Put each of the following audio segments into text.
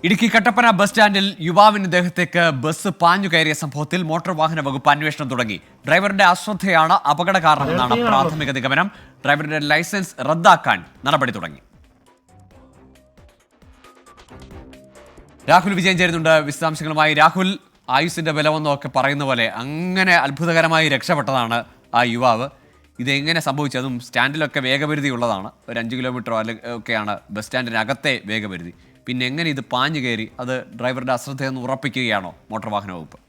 Idukki Kattappana bus സ്റ്റാൻഡിൽ യുവാവിന് ദേഹത്തേക്ക് bus പാഞ്ഞു കയറിയ സംഭവത്തിൽ മോട്ടോർ വാഹന വകുപ്പ് അന്വേഷണം തുടങ്ങി. ഡ്രൈവറുടെ അശ്രദ്ധയാണ് അപകട കാരണമെന്നാണ് പ്രാഥമിക നിഗമനം. ഡ്രൈവറുടെ ലൈസൻസ് റദ്ദാക്കാൻ നടപടി തുടങ്ങി. രാഹുൽ വിജയൻ ചേരുന്നുണ്ട് വിശദാംശങ്ങളുമായി. രാഹുൽ, ആയുസിന്റെ ബലമെന്നൊക്കെ പറയുന്ന പോലെ അങ്ങനെ അത്ഭുതകരമായി രക്ഷപ്പെട്ടതാണ് ആ യുവാവ്. ഇതെങ്ങനെ സംഭവിച്ചു? അതും സ്റ്റാൻഡിലൊക്കെ വേഗപരിധി ഉള്ളതാണ്, ഒരു 5 കിലോമീറ്ററോ ഒക്കെയാണ് ബസ് സ്റ്റാൻഡിനകത്തെ വേഗപരിധി. പിന്നെ എങ്ങനെ ഇത് പാഞ്ഞു കയറി? അത് ഡ്രൈവറുടെ അശ്രദ്ധയെന്ന് ഉറപ്പിക്കുകയാണോ മോട്ടോർ വാഹന വകുപ്പ്?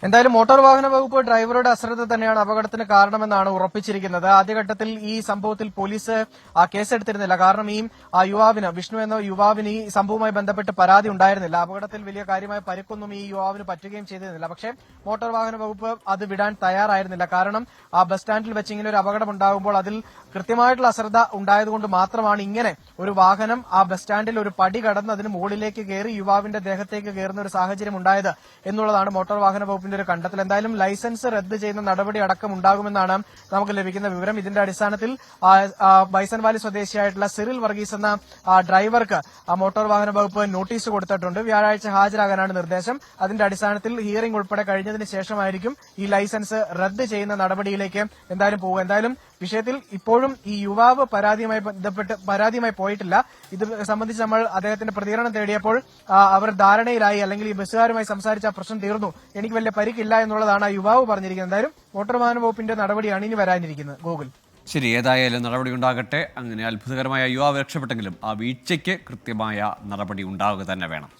എന്തായാലും മോട്ടോർ വാഹന വകുപ്പ് ഡ്രൈവറുടെ അശ്രദ്ധ തന്നെയാണ് അപകടത്തിന് കാരണമെന്നാണ് ഉറപ്പിച്ചിരിക്കുന്നത്. ആദ്യഘട്ടത്തിൽ ഈ സംഭവത്തിൽ പോലീസ് കേസെടുത്തിരുന്നില്ല. കാരണം ഈ യുവാവിന്, വിഷ്ണു എന്ന യുവാവിന് ഈ സംഭവവുമായി ബന്ധപ്പെട്ട് പരാതി ഉണ്ടായിരുന്നില്ല. അപകടത്തിൽ വലിയ കാര്യമായ പരിക്കൊന്നും ഈ യുവാവിന് പറ്റുകയും ചെയ്തിരുന്നില്ല. പക്ഷേ മോട്ടോർ വാഹന വകുപ്പ് അത് വിടാൻ തയ്യാറായിരുന്നില്ല. കാരണം ആ ബസ് സ്റ്റാൻഡിൽ വെച്ച് ഇങ്ങനെ ഒരു അപകടം ഉണ്ടാകുമ്പോൾ അതിൽ കൃത്യമായിട്ടുള്ള അശ്രദ്ധ ഉണ്ടായതുകൊണ്ട് മാത്രമാണ് ഇങ്ങനെ ഒരു വാഹനം ആ ബസ് സ്റ്റാൻഡിൽ ഒരു പടി കടന്ന് അതിന് മുകളിലേക്ക് കയറി യുവാവിന്റെ ദേഹത്തേക്ക് കയറുന്ന ഒരു സാഹചര്യം ഉണ്ടായത് എന്നുള്ളതാണ് മോട്ടോർ വാഹന വകുപ്പിന്റെ ഒരു കണ്ടെത്തൽ. എന്തായാലും ലൈസൻസ് റദ്ദ് ചെയ്യുന്ന നടപടി അടക്കം ഉണ്ടാകുമെന്നാണ് നമുക്ക് ലഭിക്കുന്ന വിവരം. ഇതിന്റെ അടിസ്ഥാനത്തിൽ ബൈസൺ വാലി സ്വദേശിയായിട്ടുള്ള സിറിൽ വർഗീസ് എന്ന ഡ്രൈവർക്ക് മോട്ടോർ വാഹന വകുപ്പ് നോട്ടീസ് കൊടുത്തിട്ടുണ്ട്. വ്യാഴാഴ്ച ഹാജരാകാനാണ് നിർദ്ദേശം. അതിന്റെ അടിസ്ഥാനത്തിൽ ഹിയറിംഗ് ഉൾപ്പെടെ കഴിഞ്ഞതിന് ശേഷമായിരിക്കും ഈ ലൈസൻസ് റദ്ദ് ചെയ്യുന്ന നടപടിയിലേക്ക് എന്തായാലും പോകുക. എന്തായാലും വിഷയത്തിൽ ഇപ്പോഴും ഈ യുവാവ് പരാതിയുമായി പോയിട്ടില്ല. ഇത് സംബന്ധിച്ച് നമ്മൾ അദ്ദേഹത്തിന്റെ പ്രതികരണം തേടിയപ്പോൾ അവർ ധാരണയിലായി, അല്ലെങ്കിൽ ഈ ബസ്സുകാരുമായി സംസാരിച്ച പ്രശ്നം തീർന്നു, എനിക്ക് വലിയ പരിക്കില്ല എന്നുള്ളതാണ് ആ യുവാവ് പറഞ്ഞിരിക്കുന്നത്. എന്തായാലും മോട്ടോർ വാഹന വകുപ്പിന്റെ നടപടിയാണ് ഇനി വരാനിരിക്കുന്നത്. ഗൂഗിൾ ശരി, ഏതായാലും നടപടി ഉണ്ടാകട്ടെ. അങ്ങനെ അത്ഭുതകരമായ യുവാവ് രക്ഷപ്പെട്ടെങ്കിലും ആ വീഴ്ചയ്ക്ക് കൃത്യമായ നടപടി ഉണ്ടാവുക തന്നെ വേണം.